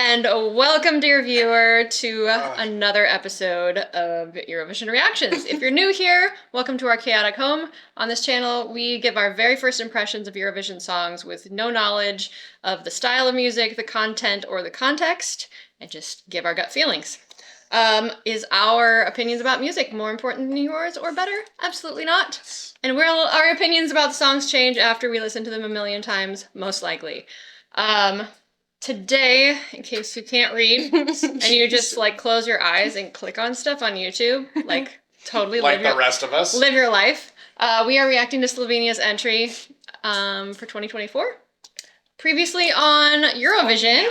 And welcome, dear viewer, to another episode of Eurovision Reactions. If you're new here, welcome to our chaotic home. On this channel, we give our very first impressions of Eurovision songs with no knowledge of the style of music, the content, or the context, and just give our gut feelings. Is our opinions about music more important than yours or better? Absolutely not. And will our opinions about the songs change after we listen to them a million times? Most likely. Today, in case you can't read, and you just like close your eyes and click on stuff on YouTube, like totally like the rest of us, live your life. We are reacting to Slovenia's entry for 2024. Previously on Eurovision,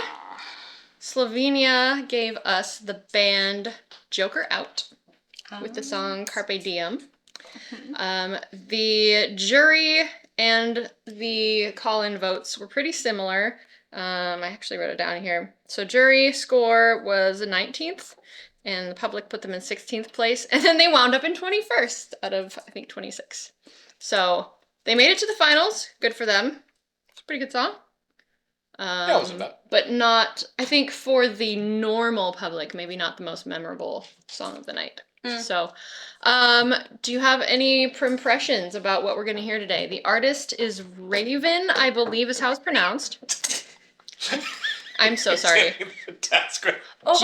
Slovenia gave us the band Joker Out with the song Carpe Diem. The jury and the call-in votes were pretty similar. I actually wrote it down here. So jury score was 19th, and the public put them in 16th place, and then they wound up in 21st out of, I think, 26. So they made it to the finals. Good for them. It's a pretty good song. Yeah, it wasn't bad. But not, I think for the normal public, maybe not the most memorable song of the night. So, do you have any impressions about what we're going to hear today? The artist is Raven, I believe is how it's pronounced. I'm so sorry. That's great. Oh,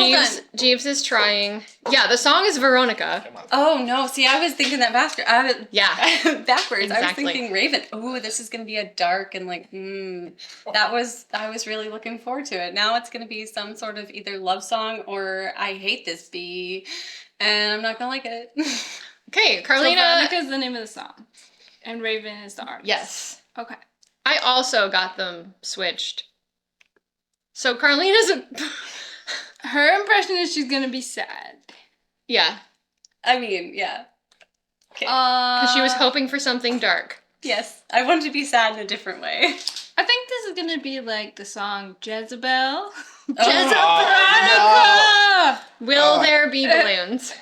Jeeves is trying. Yeah, the song is Veronica. Oh no! See, I was thinking that backwards. Exactly. I was thinking Raven. Oh, this is gonna be a dark and like. I was really looking forward to it. Now it's gonna be some sort of either love song or I hate this bee, and I'm not gonna like it. Okay, Carlina. So Veronica is the name of the song, and Raven is the artist. Yes. Okay. I also got them switched. So Carlina's her impression is she's gonna be sad. Yeah. I mean, yeah. Okay. Because she was hoping for something dark. Yes, I wanted to be sad in a different way. I think this is gonna be like the song Jezebel. Jezebel! Will there be balloons?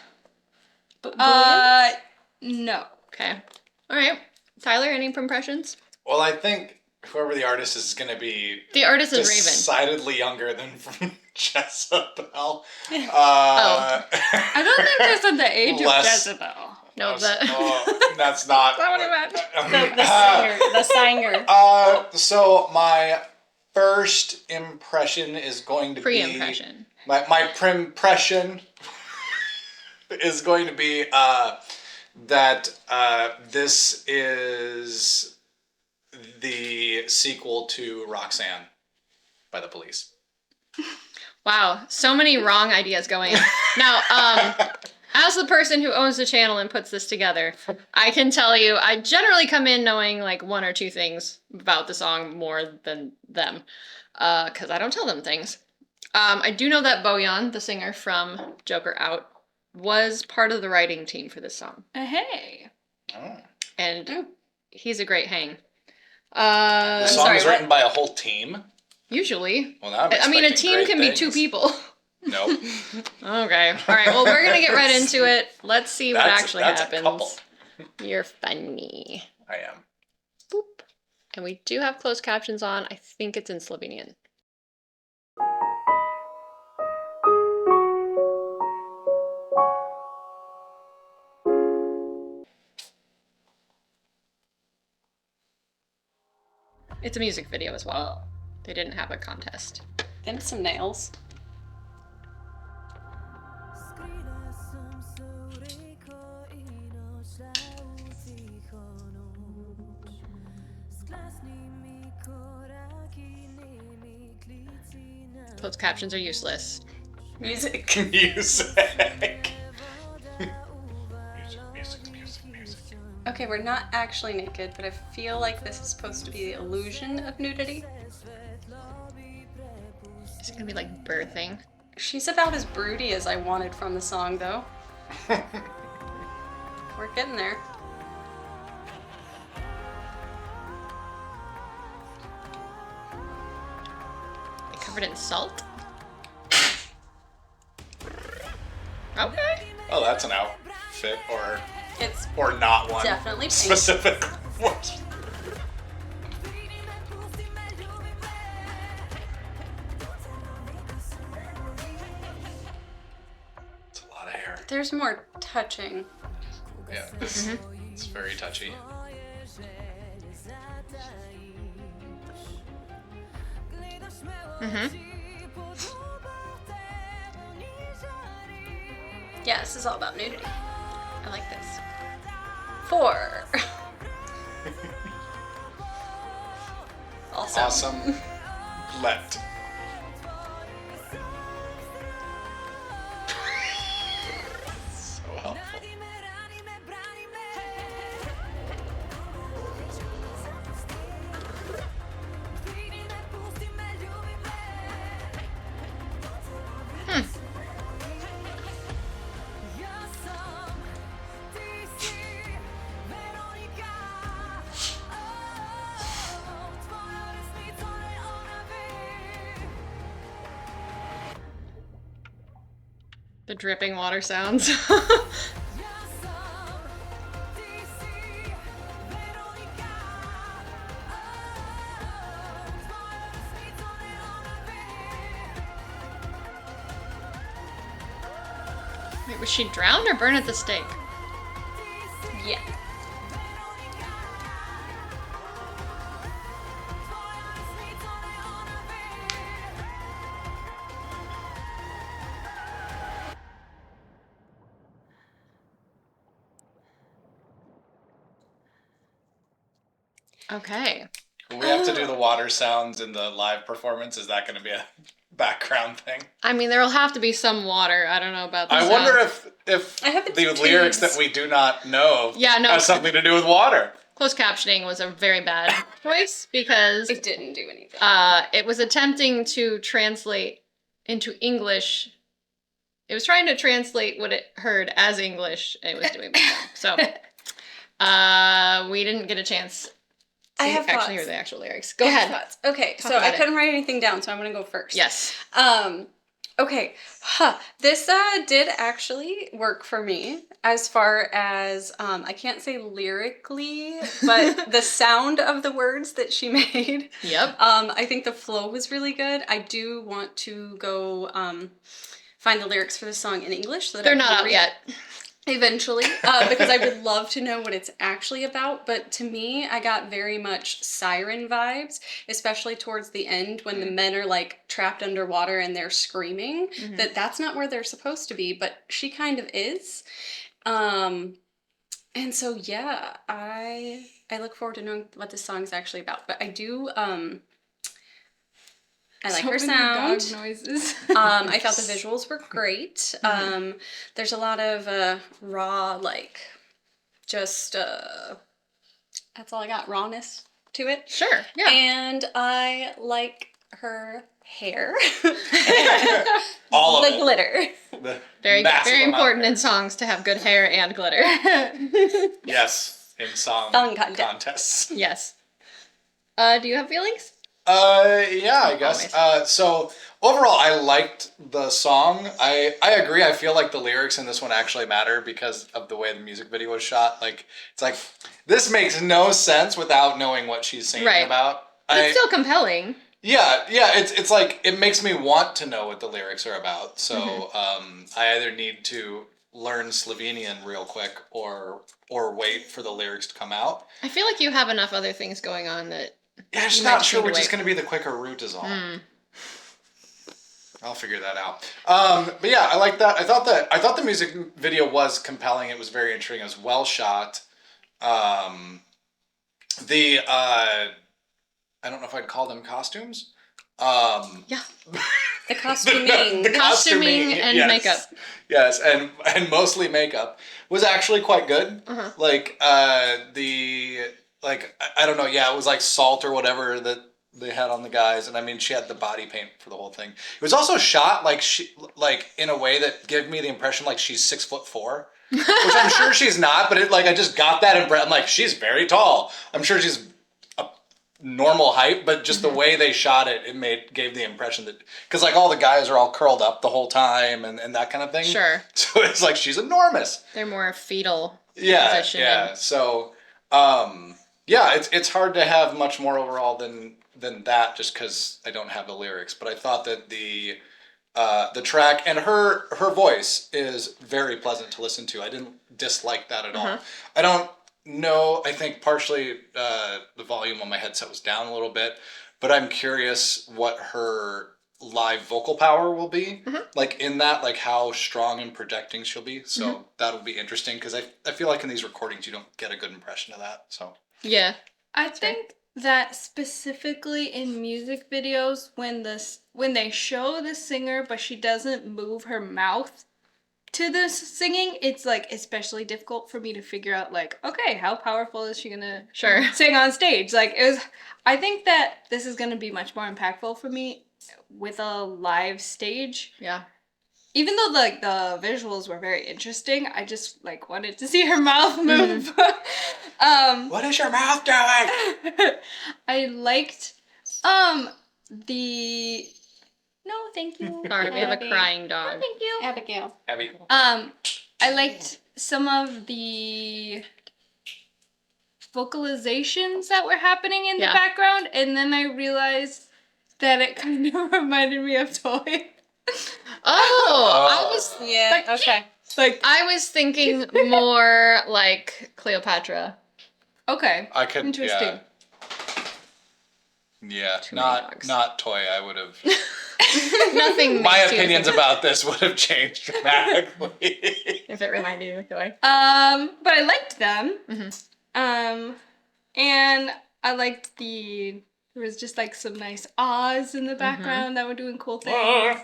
No. Okay. All right. Tyler, any impressions? Well, I think whoever the artist is going to be... The artist is Raven. Decidedly younger than from Jezebel. I don't think there's at the age of Jezebel. No, that's not... That's what I meant. The singer. So my first impression is going to Pre-impression. My pre-impression is going to be that this is the sequel to Roxanne by the Police. Wow, so many wrong ideas going. Now, as the person who owns the channel and puts this together, I can tell you I generally come in knowing like one or two things about the song more than them, because I don't tell them things. I do know that Bojan, the singer from Joker Out, was part of the writing team for this song. Hey. Oh. And he's a great hang. The song is written by a whole team? Usually. Well, now I mean, a team can be two people. Nope. Okay. All right. Well, we're going to get right into it. Let's see what actually that's happens. A couple. You're funny. I am. Boop. And we do have closed captions on. I think it's in Slovenian. It's a music video as well. They didn't have a contest. Then some nails. Closed captions are useless. Music. Music. Okay, we're not actually naked, but I feel like this is supposed to be the illusion of nudity. Is it gonna be like birthing? She's about as broody as I wanted from the song, though. We're getting there. They covered it in salt? Okay. Oh, that's an outfit It's or not one. definitely pink. Specific. There's more touching. Yeah, this it's very touchy. Yeah, this is all about nudity. I like this. 4. Also. Awesome. Let. So helpful. The dripping water sounds. Wait, was she drowned or burned at the stake? Yeah. Okay. We have to do the water sounds in the live performance. Is that going to be a background thing? I mean, there'll have to be some water. I don't know about the I sound. wonder if I have it the to lyrics kids. that we do not know Yeah, no. have something to do with water. Closed captioning was a very bad choice because It didn't do anything. it was attempting to translate into English. It was trying to translate what it heard as English. And it was doing that. So we didn't get a chance to I have actually hear thoughts. the actual lyrics. Go I have ahead. thoughts. Okay, Talk so I about it. couldn't write anything down, so I'm gonna go first. Yes. Okay. This did actually work for me as far as I can't say lyrically, but the sound of the words that she made. Yep. I think the flow was really good. I do want to go find the lyrics for the song in English so that They're I not can out read yet. eventually, because I would love to know what it's actually about. But to me, I got very much siren vibes, especially towards the end when the men are like trapped underwater and they're screaming. That's not where they're supposed to be, but she kind of is. And so yeah, I look forward to knowing what this song is actually about. But I do I like her So many dog sound. noises. I thought the visuals were great. There's a lot of raw, like, just, that's all I got, rawness to it. Sure. Yeah. And I like her hair. All of the it. glitter. The Very massive very amount of important hair. in songs to have good hair and glitter. Yes, in song Song contest. contests. Yes. Do you have feelings? Yeah, I guess. So overall, I liked the song. I agree. I feel like the lyrics in this one actually matter because of the way the music video was shot. Like, it's like, this makes no sense without knowing what she's singing Right. about. But it's still compelling. Yeah, it's like, it makes me want to know what the lyrics are about. So I either need to learn Slovenian real quick or wait for the lyrics to come out. I feel like you have enough other things going on that. Yeah, I'm just You might not just sure need to which is wait. going to be the quicker route is all. I'll figure that out. But yeah, I like that. I thought the music video was compelling. It was very interesting. It was well shot. I don't know if I'd call them costumes. Yeah. The costuming. The Costuming and yes. makeup. Yes, and mostly makeup was actually quite good. Uh-huh. Like I don't know. Yeah, it was like salt or whatever that they had on the guys, and I mean, she had the body paint for the whole thing. It was also shot like in a way that gave me the impression like she's 6'4", which I'm sure she's not, but I just got that impression. I'm like, she's very tall. I'm sure she's a normal height, but just the way they shot it, gave the impression that, because like all the guys are all curled up the whole time and that kind of thing. Sure. So it's like she's enormous. They're more fetal. Yeah, Position yeah. and- So, yeah, it's hard to have much more overall than that, just because I don't have the lyrics. But I thought that the the track, and her voice is very pleasant to listen to. I didn't dislike that at all. I don't know. I think partially the volume on my headset was down a little bit, but I'm curious what her live vocal power will be like in that, like how strong and projecting she'll be. So that'll be interesting because I feel like in these recordings you don't get a good impression of that. So Yeah. I think that specifically in music videos, when they show the singer but she doesn't move her mouth to the singing, it's like especially difficult for me to figure out like, okay, how powerful is she gonna Sure. sing on stage? Like it was. I think that this is gonna be much more impactful for me with a live stage. Yeah. Even though like the visuals were very interesting, I just like wanted to see her mouth move. what is your mouth doing? I liked the no thank you. Sorry, we have a Abby. crying Oh, dog. thank you. Abigail. Abby. I liked some of the vocalizations that were happening in the Yeah. background, and then I realized that it kind of reminded me of Toy. Oh, I was Yeah. Okay. Like I was thinking more like Cleopatra. okay, I could. interesting. Yeah. Too many Not dogs. not toy. I would have. Nothing. My makes you opinions think about this would have changed dramatically. if it reminded you of Joy. But I liked them. Mhm. And I liked there was just like some nice ahs in the background that were doing cool things.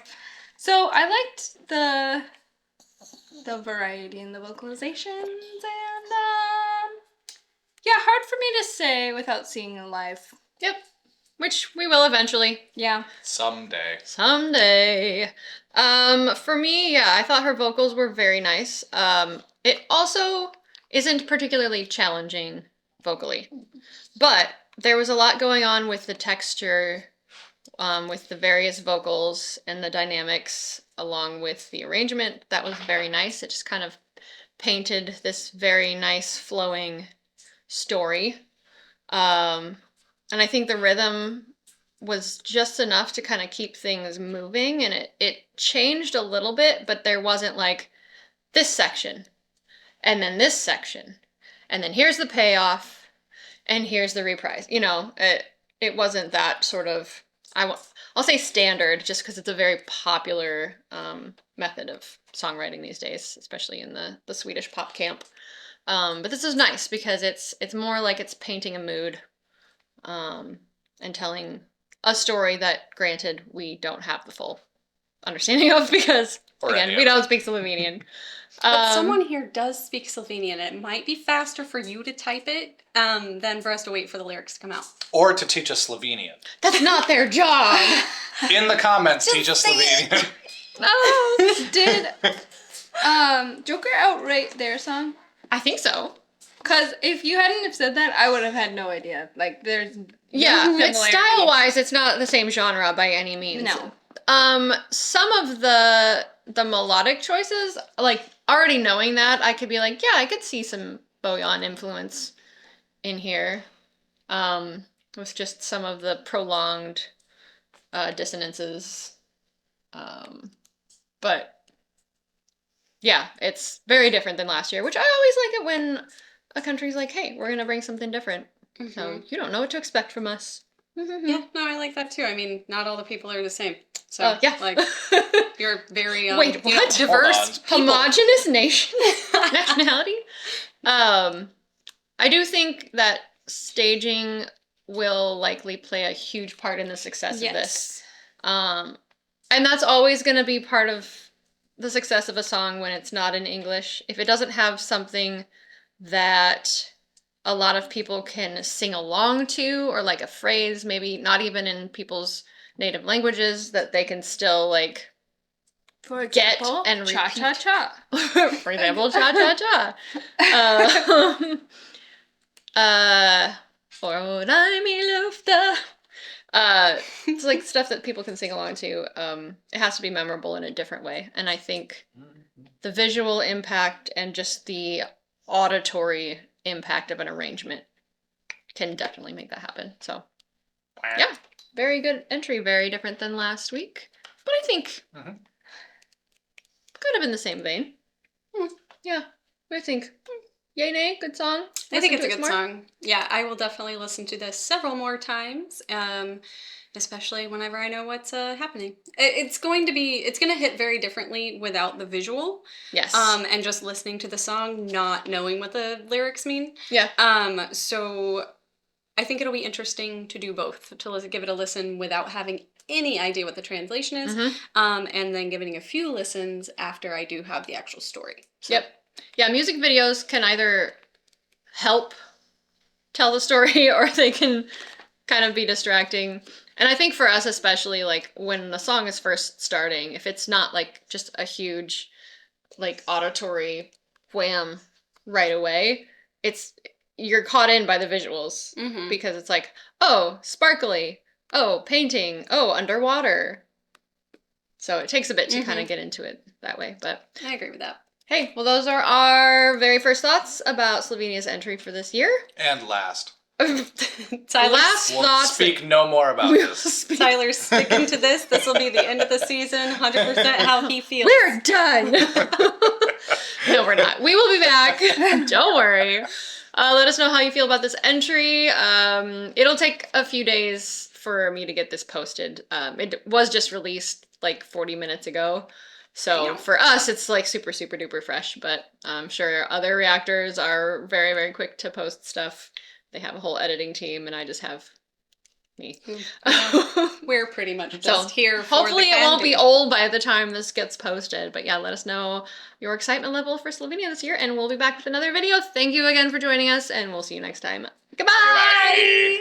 So I liked the variety in the vocalizations and yeah, hard for me to say without seeing it live. Yep. Which we will eventually. Yeah. Someday. Someday. For me, yeah, I thought her vocals were very nice. It also isn't particularly challenging vocally, but there was a lot going on with the texture, with the various vocals and the dynamics, along with the arrangement. That was very nice. It just kind of painted this very nice flowing story. And I think the rhythm was just enough to kind of keep things moving, and it changed a little bit, but there wasn't like this section and then this section and then here's the payoff and here's the reprise. You know, it wasn't that sort of I'll say standard just because it's a very popular method of songwriting these days, especially in the Swedish pop camp. But this is nice because it's more like it's painting a mood. And telling a story that, granted, we don't have the full understanding of because, Or again, any we of don't speak Slovenian. But someone here does speak Slovenian. It might be faster for you to type it than for us to wait for the lyrics to come out. Or to teach us Slovenian. That's not their job. In the comments, teach us Slovenian. Oh, Did Joker outright their song? I think so. Because if you hadn't have said that, I would have had no idea. Like, there's Yeah, no it's similarity. style-wise, it's not the same genre by any means. No. Some of the melodic choices, like already knowing that, I could be like, yeah, I could see some Bojan influence in here. With just some of the prolonged dissonances. But yeah, it's very different than last year, which I always like it when a country's like, hey, we're gonna bring something different. So you don't know what to expect from us. Yeah, no, I like that too. I mean, not all the people are the same. So, Yeah. like, you're very Wait, you know, what? diverse people. Homogenous nation? Nationality? I do think that staging will likely play a huge part in the success of this. And that's always going to be part of the success of a song when it's not in English. If it doesn't have something that a lot of people can sing along to, or like a phrase, maybe not even in people's native languages, that they can still like For get example, and cha repeat. cha cha. For example, cha cha cha. Orai mi lufta. It's like stuff that people can sing along to. It has to be memorable in a different way, and I think the visual impact and just the auditory impact of an arrangement can definitely make that happen. So, yeah, very good entry. Very different than last week. But I think Mhm. could have been the same vein. Yeah, I think. Yay, nay, good song. I think Listen it's a to it good some more. song. Yeah, I will definitely listen to this several more times, especially whenever I know what's happening. It's going to hit very differently without the visual, Yes. and just listening to the song, not knowing what the lyrics mean. Yeah. So I think it'll be interesting to do both, to give it a listen without having any idea what the translation is, Mhm. and then giving a few listens after I do have the actual story. So. Yep. Yeah, music videos can either help tell the story or they can kind of be distracting. And I think for us especially, like when the song is first starting, if it's not like just a huge like auditory wham right away, you're caught in by the visuals Mhm. because it's like, oh, sparkly, oh, painting, oh, underwater. So it takes a bit to kind of get into it that way, but I agree with that. hey, well, those are our very first thoughts about Slovenia's entry for this year. And last. Last We'll thoughts. speak no more about We'll this. speak- Tyler's sticking to this. This will be the end of the season. 100% how he feels. We're done. No, we're not. We will be back. Don't worry. Let us know how you feel about this entry. It'll take a few days for me to get this posted. It was just released like 40 minutes ago. So Damn. for us, it's like super, super duper fresh, but I'm sure other reactors are very, very quick to post stuff. They have a whole editing team, and I just have me. We're pretty much So, just here for hopefully the it won't be candy. old by the time this gets posted. But yeah, let us know your excitement level for Slovenia this year, and we'll be back with another video. Thank you again for joining us, and we'll see you next time. Goodbye! Bye.